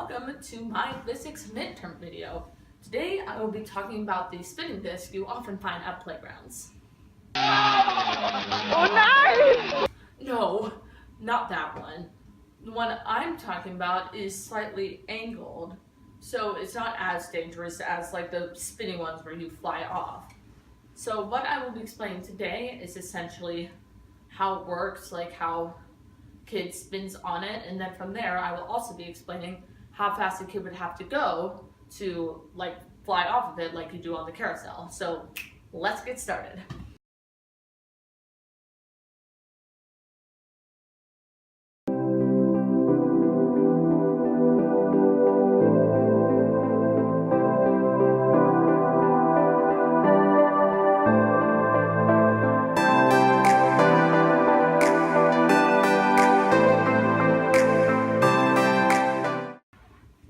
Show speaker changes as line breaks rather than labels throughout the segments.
welcome to my physics midterm video. Today I will be talking about the spinning disc you often find at playgrounds. Oh no, not that one. The one I'm talking about is slightly angled, so it's not as dangerous as like the spinning ones where you fly off. So what I will be explaining today is essentially how it works, like how kid spins on it, and then from there I will also be explaining how fast a kid would have to go to like fly off of it like you do on the carousel. So let's get started.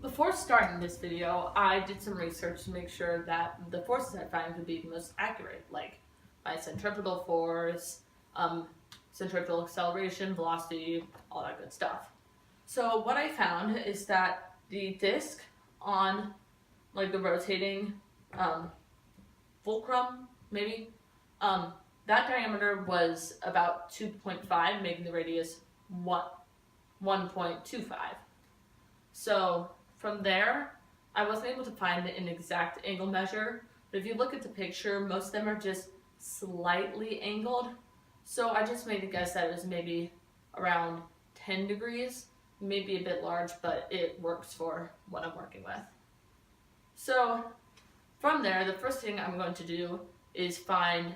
Before starting this video, I did some research to make sure that the forces I found could be the most accurate, like by centripetal force, centripetal acceleration, velocity, all that good stuff. So what I found is that the disc on like the rotating fulcrum, maybe, that diameter was about 2.5, making the radius 1.25. So from there, I wasn't able to find an exact angle measure, but if you look at the picture, most of them are just slightly angled. So I just made a guess that it was maybe around 10 degrees, maybe a bit large, but it works for what I'm working with. So from there, the first thing I'm going to do is find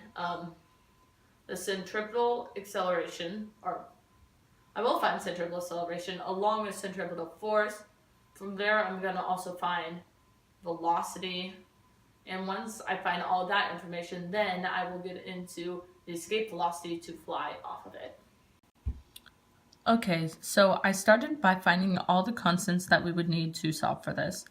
the centripetal acceleration, or I will find centripetal acceleration along with centripetal force. From there, I'm going to also find velocity, and once I find all that information, then I will get into the escape velocity to fly off of it.
Okay, so I started by finding all the constants that we would need to solve for this.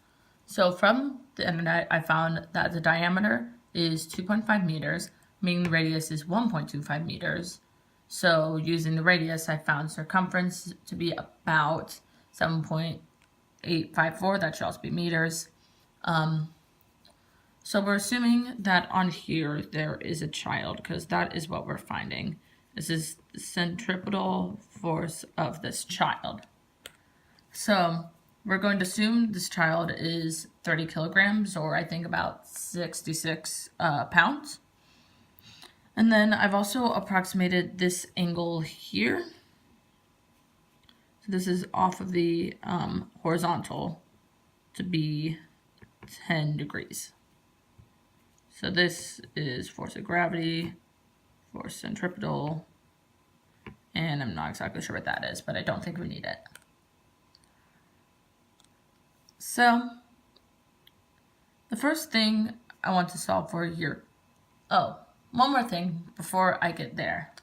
So from the internet, I found that the diameter is 2.5 meters, meaning the radius is 1.25 meters. So using the radius, I found circumference to be about 7.854, that should also be meters. So we're assuming that on here there is a child, because that is what we're finding. This is the centripetal force of this child. So we're going to assume this child is 30 kilograms, or I think about 66 pounds. And then I've also approximated this angle here. So this is off of the horizontal to be 10 degrees. So this is force of gravity, force centripetal, and I'm not exactly sure what that is, but I don't think we need it. So the first thing I want to solve for here, one more thing before I get there.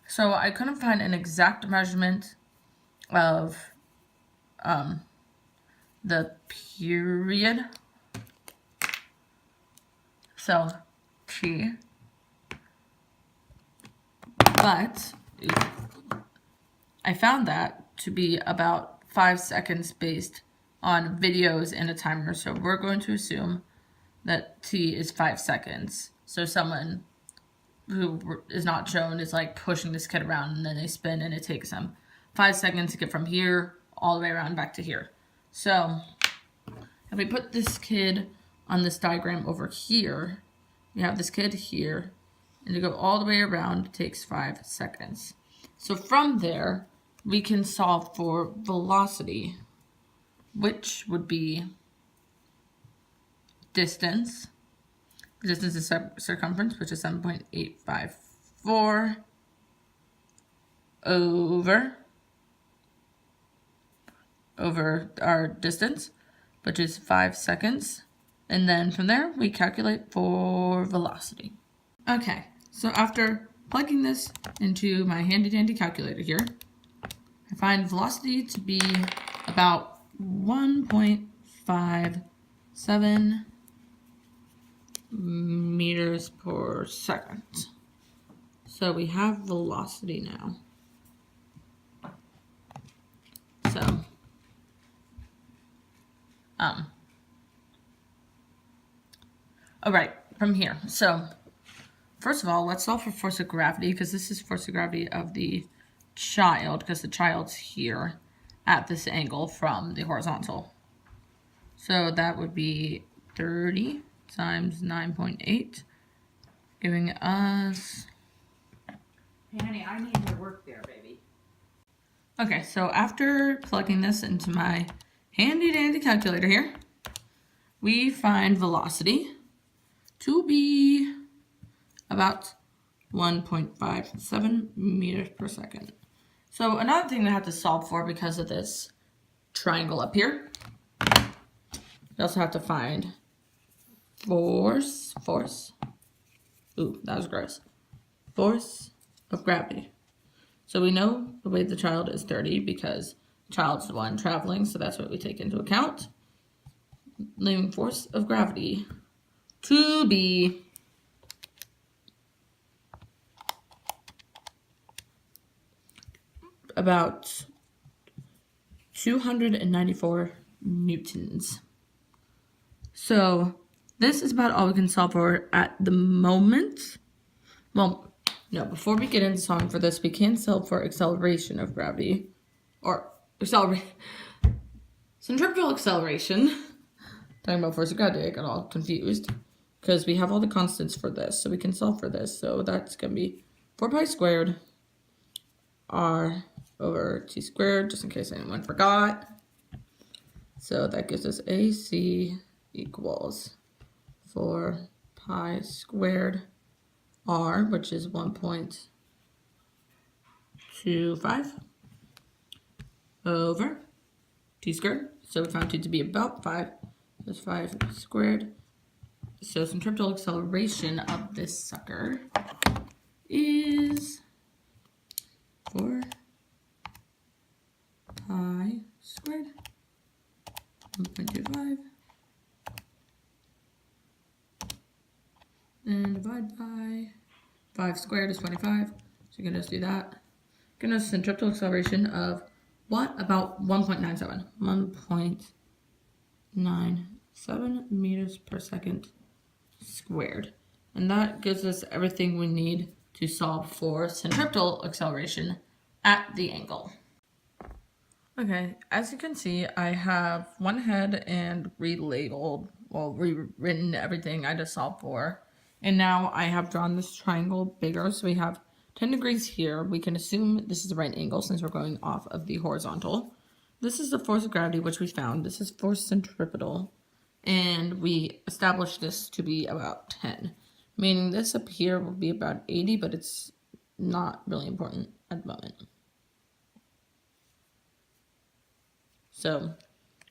So I couldn't find an exact measurement of the period. So T, but I found that to be about 5 seconds based on videos and a timer. So we're going to assume that T is 5 seconds. So someone who is not shown is like pushing this kid around, and then they spin, and it takes them 5 seconds to get from here all the way around back to here. So if we put this kid on this diagram over here, we have this kid here, and to go all the way around it takes 5 seconds. So from there, we can solve for velocity, which would be distance. The distance is circumference, which is 7.854 over our distance, which is 5 seconds. And then from there, we calculate for velocity. Okay, so after plugging this into my handy-dandy calculator here, I find velocity to be about 1.57 meters per second. So we have velocity now. So All right, from here. So first of all, let's solve for force of gravity, because this is force of gravity of the child, because the child's here at this angle from the horizontal. So that would be 30 times 9.8, giving us...
Hey, honey, I need your work there, baby.
Okay, so after plugging this into my handy dandy calculator here, we find velocity to be about 1.57 meters per second. So another thing that I have to solve for because of this triangle up here, we also have to find force, ooh, that was gross, force of gravity. So we know the weight of the child is 30 because the child's the one traveling, so that's what we take into account. Leaving force of gravity to be about 294 newtons. So this is about all we can solve for at the moment. Well, no, before we get into solving for this, we can solve for acceleration of gravity. Or centripetal acceleration. Talking about force of gravity, I got all confused. Because we have all the constants for this, so we can solve for this. So that's going to be 4 pi squared r over t squared, just in case anyone forgot. So that gives us AC equals 4 pi squared r, which is 1.25 over t squared. So we found t to be about 5. That's 5 squared. So centripetal acceleration of this sucker is 4 pi squared 1.25 and divide by 5 squared is 25. So you can just do that. Give us centripetal acceleration of what? About 1.97. 1.97 meters per second squared. And that gives us everything we need to solve for centripetal acceleration at the angle. Okay, as you can see, I have one head and relabeled, well, rewritten everything I just solved for. And now I have drawn this triangle bigger, so we have 10 degrees here. We can assume this is the right angle since we're going off of the horizontal. This is the force of gravity, which we found. This is force centripetal. And we established this to be about 10. Meaning this up here will be about 80, but it's not really important at the moment. So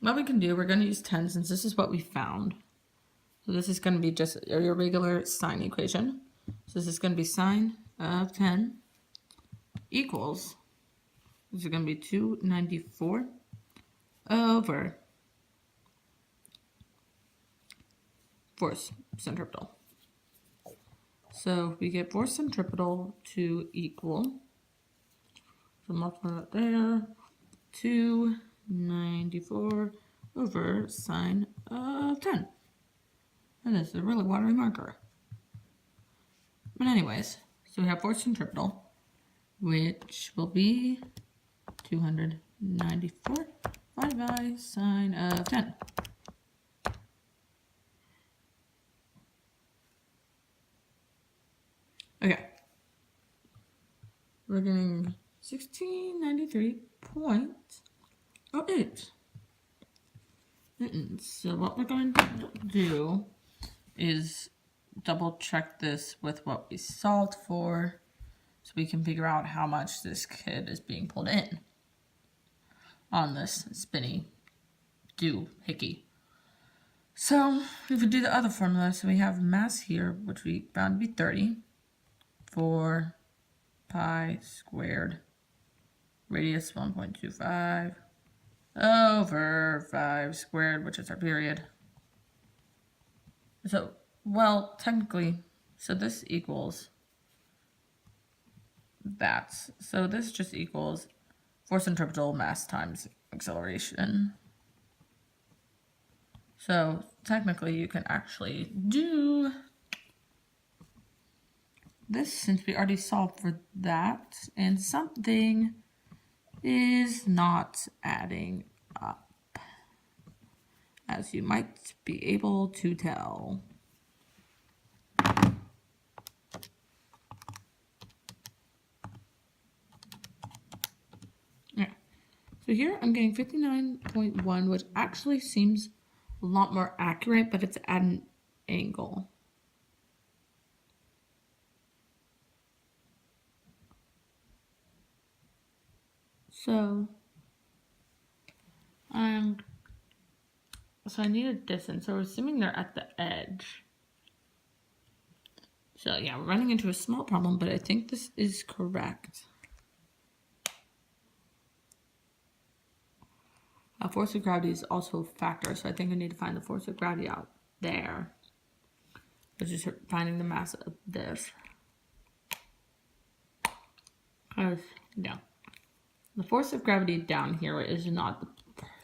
what we can do, we're going to use 10 since this is what we found. So this is going to be just your regular sine equation. So this is going to be sine of 10 equals, this is going to be 294 over force centripetal. So we get force centripetal to equal, so multiply that there, 294 over sine of 10. And this is a really watery marker. But anyways, so we have force centripetal, which will be 294 divided by sine of 10. Okay. We're getting 1693.08 newtons. So what we're going to do is double check this with what we solved for so we can figure out how much this kid is being pulled in on this spinny doohickey. So we would do the other formula. So we have mass here, which we found to be 30, 4 pi squared, radius 1.25 over 5 squared, which is our period. So, well, technically, so this equals that. So this just equals force centripetal mass times acceleration. So technically you can actually do this since we already solved for that, and something is not adding up, as you might be able to tell. Yeah. So here I'm getting 59.1, which actually seems a lot more accurate, but it's at an angle. So so I need a distance. So we're assuming they're at the edge. So yeah, we're running into a small problem, but I think this is correct. Force of gravity is also a factor, so I think I need to find the force of gravity out there, which is finding the mass of this. Because, yeah, the force of gravity down here is not the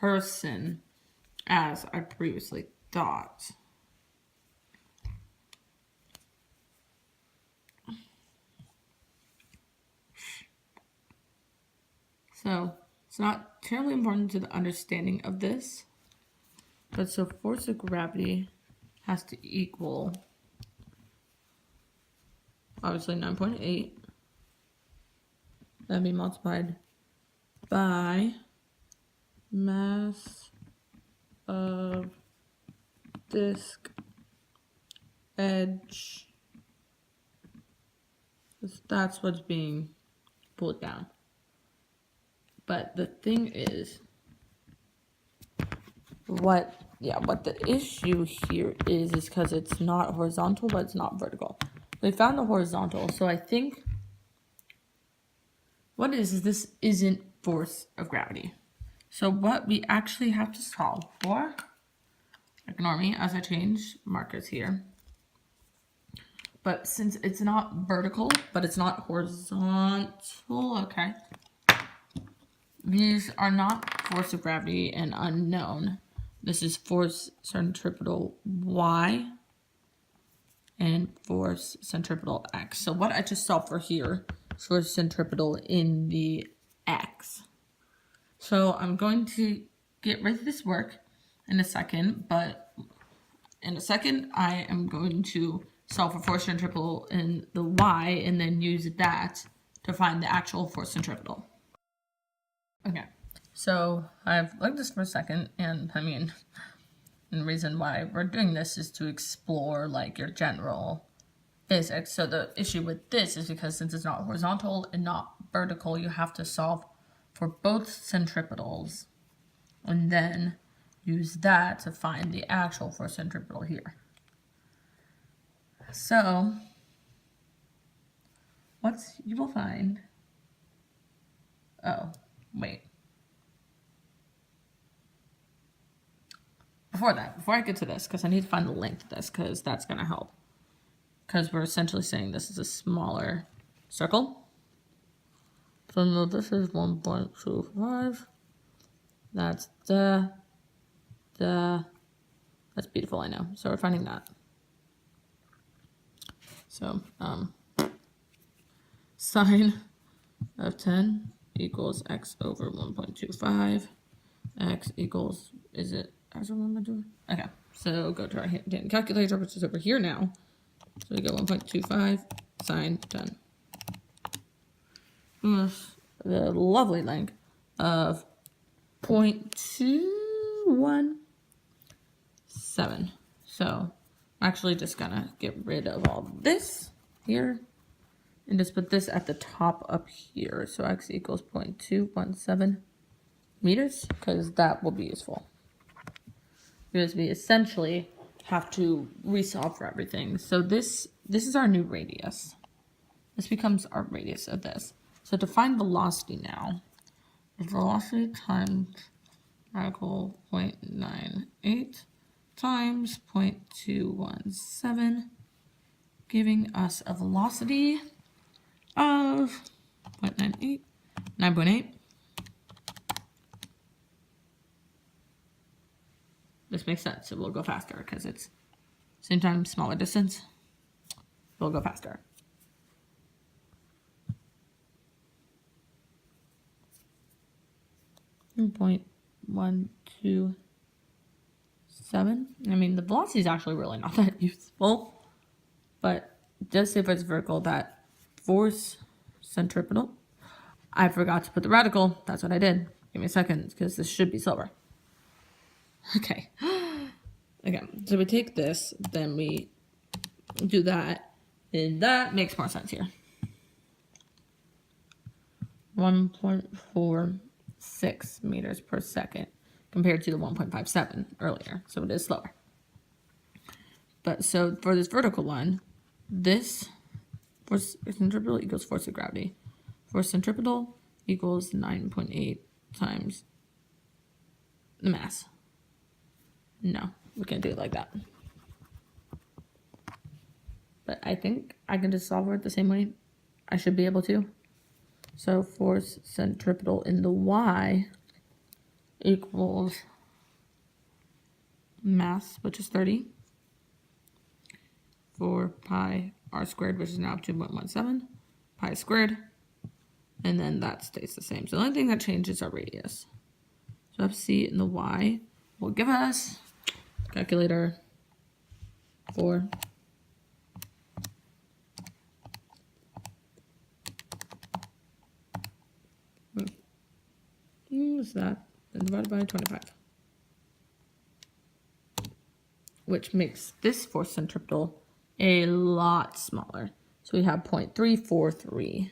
person as I previously thought. So it's not terribly important to the understanding of this, but so force of gravity has to equal obviously 9.8. That'd be multiplied by mass of disk edge. That's what's being pulled down. But the thing is, what the issue here is because it's not horizontal, but it's not vertical. We found the horizontal, so I think what it is this isn't force of gravity. So what we actually have to solve for, ignore me as I change markers here. But since it's not vertical, but it's not horizontal, okay. These are not force of gravity and unknown. This is force centripetal Y and force centripetal X. So what I just solved for here is force centripetal in the X. So I'm going to get rid of this work in a second, but in a second I am going to solve for force centripetal in the Y and then use that to find the actual force centripetal. Okay, so I've looked at this for a second, and I mean, and the reason why we're doing this is to explore like your general physics. So the issue with this is because since it's not horizontal and not vertical, you have to solve for both centripetals and then use that to find the actual force centripetal here. So what you will find, oh, wait. Before I get to this, because I need to find the length of this, because that's going to help. Because we're essentially saying this is a smaller circle. So no, this is 1.25. That's that's beautiful, I know. So we're finding that. So, sine of 10 equals x over 1.25. X equals, is it as a 1.25? Okay, so go to our hand calculator, which is over here now. So we go 1.25 sine 10. The lovely length of 0.217. So I'm actually just gonna get rid of all this here and just put this at the top up here. So x equals 0.217 meters, because that will be useful. Because we essentially have to resolve for everything. So this is our new radius. This becomes our radius of this. So to find velocity now, velocity times radical 0.98 times 0.217, giving us a velocity of 0.98, 9.8. this makes sense. It will go faster because it's same time, smaller distance. It will go faster. .127. I mean, the velocity is actually really not that useful, but it does say for its vertical that force centripetal. I forgot to put the radical. That's what I did. Give me a second because this should be slower. Okay. Okay, so we take this, then we do that, and that makes more sense here. 1.46 meters per second compared to the 1.57 earlier, so it is slower. But so for this vertical one, this force centripetal equals force of gravity. Force centripetal equals 9.8 times the mass. No, we can't do it like that. But I think I can just solve it the same way I should be able to. So force centripetal in the y equals mass, which is 30, for pi r squared, which is now 2.17, pi squared, and then that stays the same. So the only thing that changes is our radius. So FC in the y will give us, calculator, 4. What's that? Then divided by 25. Which makes this force centripetal a lot smaller. So we have 0.343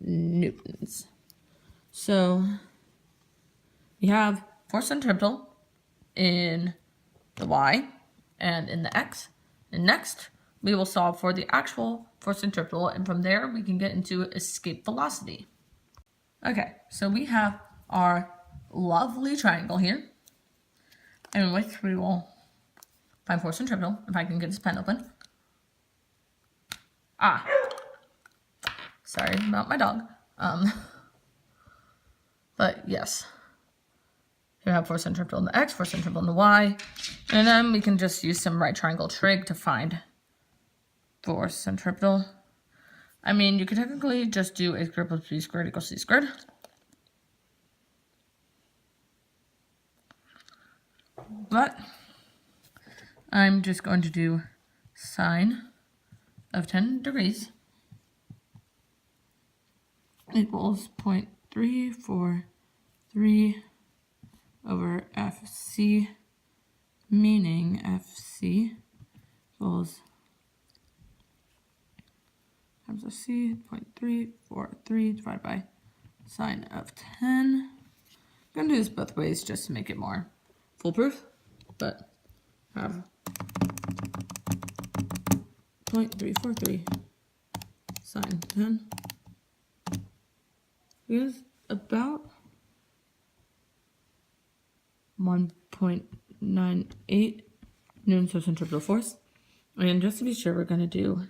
newtons. So we have force centripetal in the y and in the x. And next, we will solve for the actual force centripetal, and from there we can get into escape velocity. Okay, so we have our lovely triangle here, in which we will find force centripetal, if I can get this pen open. Sorry about my dog. But yes. We have force centripetal in the x, force centripetal in the y, and then we can just use some right triangle trig to find force centripetal. I mean, you could technically just do a squared plus b squared equals c squared. But I'm just going to do sine of 10 degrees equals 0.343 over FC, meaning FC equals times of C, 0.343 divided by sine of 10. I'm going to do this both ways just to make it more foolproof, but have 0.343 sine 10 is about 1.98 newtons of centripetal force. And just to be sure, we're going to do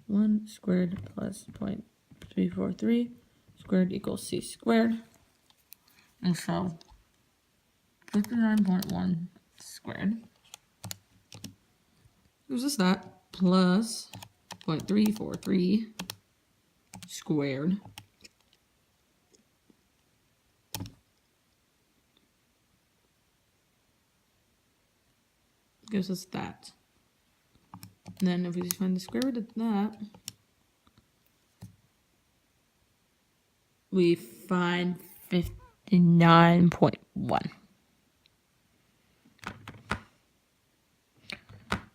1 squared plus 0.343 squared equals c squared. And so 59.1 squared gives us that, plus 0.343 squared gives us that. And then if we just find the square root of that, we find 59.1.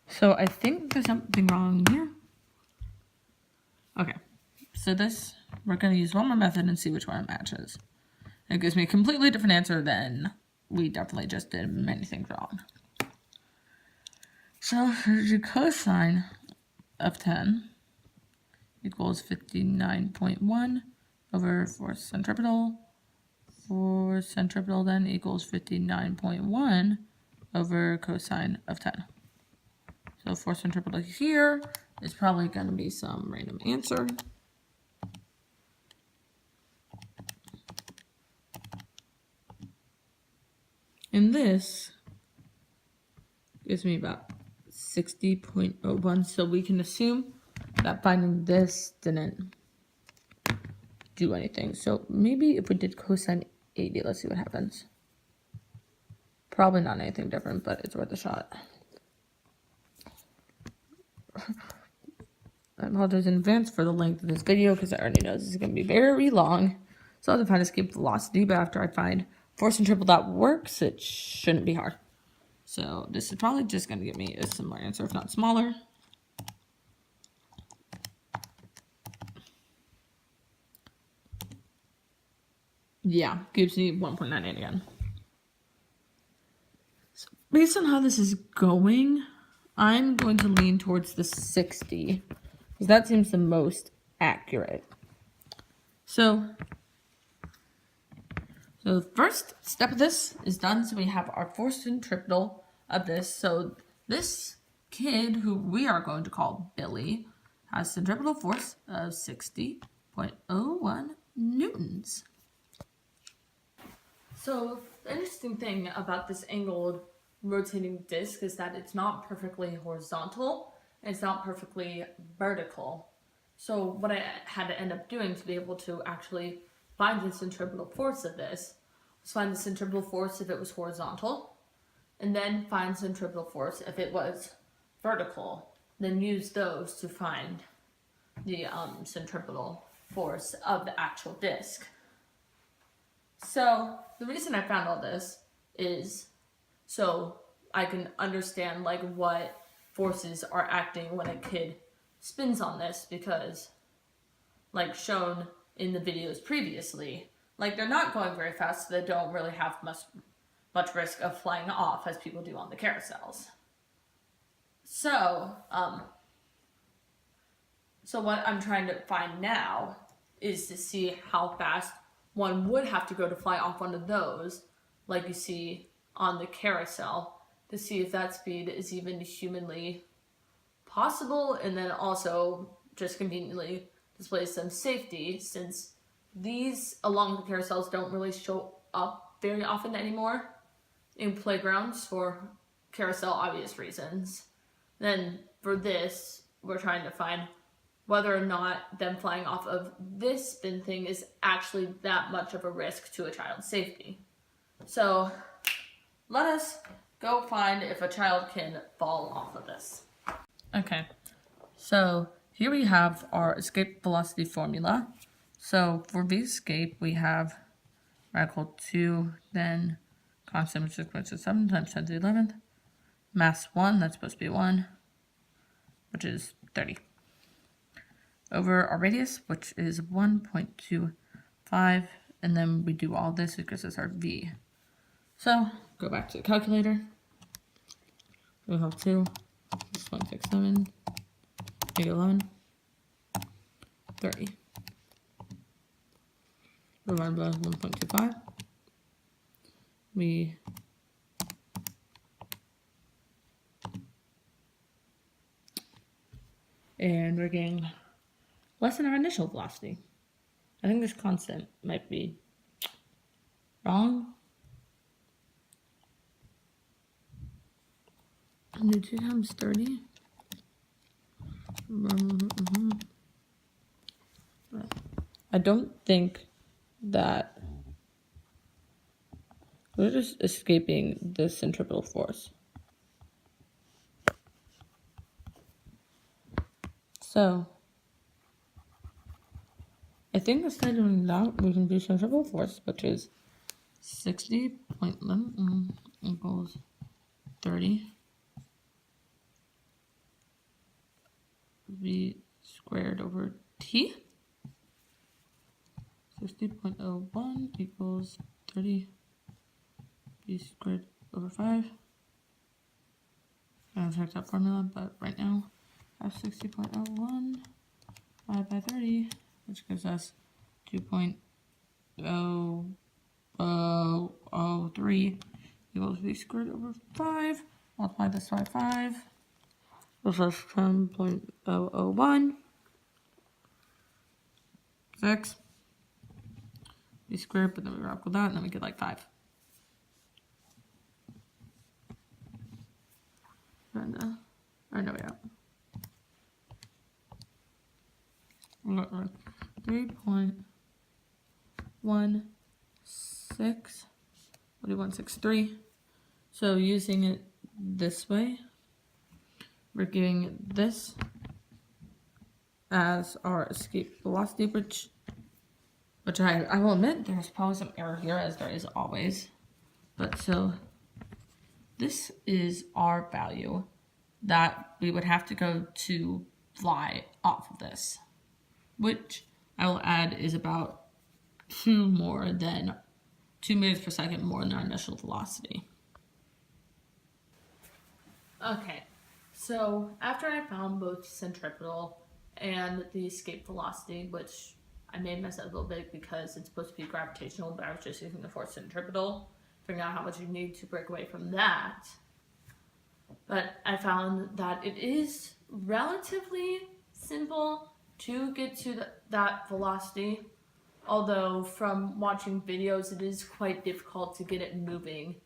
So I think there's something wrong here. Okay, so this, we're going to use one more method and see which one it matches. It gives me a completely different answer than we definitely just did many things wrong. So the cosine of 10 equals 59.1 over force centripetal. Force centripetal then equals 59.1 over cosine of 10. So force centripetal here is probably going to be some random answer. And this gives me about 60.01. So we can assume that finding this didn't do anything. So maybe if we did cosine 80, let's see what happens. Probably not anything different, but it's worth a shot. I apologize in advance for the length of this video because I already know this is going to be very long. So I'll have to find escape velocity, but after I find force and triple that works, it shouldn't be hard. So this is probably just going to give me a similar answer, if not smaller. Yeah, gives me 1.98 again. So based on how this is going, I'm going to lean towards the 60 because that seems the most accurate. So the first step of this is done. So we have our force centripetal of this. So this kid, who we are going to call Billy, has centripetal force of 60.01 newtons. So the interesting thing about this angled rotating disc is that it's not perfectly horizontal and it's not perfectly vertical. So what I had to end up doing to be able to actually find the centripetal force of this was find the centripetal force if it was horizontal, and then find centripetal force if it was vertical, then use those to find the centripetal force of the actual disc. So the reason I found all this is so I can understand like what forces are acting when a kid spins on this, because like shown in the videos previously, like they're not going very fast, so they don't really have much risk of flying off as people do on the carousels. So what I'm trying to find now is to see how fast one would have to go to fly off one of those, like you see on the carousel, to see if that speed is even humanly possible, and then also just conveniently displays some safety, since these along the carousels don't really show up very often anymore in playgrounds for carousel obvious reasons. Then for this, we're trying to find whether or not them flying off of this spin thing is actually that much of a risk to a child's safety. So let us go find if a child can fall off of this. Okay, so here we have our escape velocity formula. So for v escape, we have radical 2, then constant, which is equal to 7 times 10 to the 11th, mass 1, that's supposed to be 1, which is 30. Over our radius, which is 1.25, and then we do all this because it's our v. So go back to the calculator. We have 2, 6.67, make it 11, 30. Divided by 1.25. And we're getting less than our initial velocity. I think this constant might be wrong. And do 2 times 30. I don't think that we're just escaping the centripetal force. So I think instead of doing that, we can do centripetal force, which is 60.11 equals 30 v squared over t. 60.01 equals 30 v squared over 5. I haven't checked that formula, but right now I have 60.01 divided by 30, which gives us 2.0003 equals v squared over 5. Multiply this by 5. Gives us 10.001. 6. V squared, but then we rock with that, and then we get like 5. trying to, or no, yeah. 3.16, 4163. So using it this way, we're getting this as our escape velocity, which I will admit there's probably some error here, as there is always. But so this is our value that we would have to go to fly off of this, which I will add is about 2 meters per second more than our initial velocity.
Okay, so after I found both centripetal and the escape velocity, which I made myself a little bit because it's supposed to be gravitational, but I was just using the force centripetal, figuring out how much you need to break away from that. But I found that it is relatively simple to get to that velocity, although from watching videos it is quite difficult to get it moving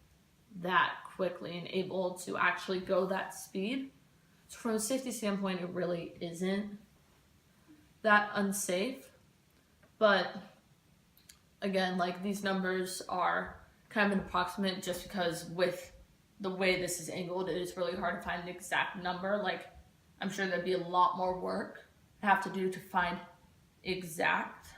that quickly and able to actually go that speed. So from a safety standpoint, it really isn't that unsafe. But again, like, these numbers are kind of an approximate just because with the way this is angled, it is really hard to find an exact number. Like, I'm sure there'd be a lot more work I have to do to find exact.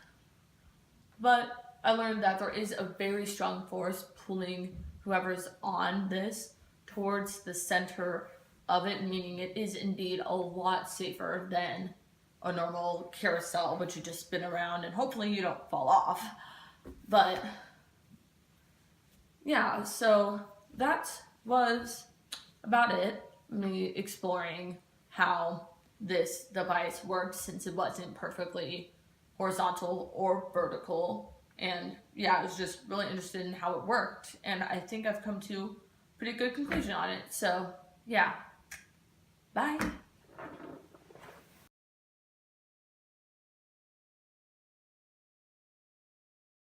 But I learned that there is a very strong force pulling whoever's on this towards the center of it, meaning it is indeed a lot safer than a normal carousel, which you just spin around and hopefully you don't fall off. But yeah, so that was about it. Me exploring how this device worked, since it wasn't perfectly horizontal or vertical. And yeah, I was just really interested in how it worked, and I think I've come to a pretty good conclusion on it. So yeah, bye.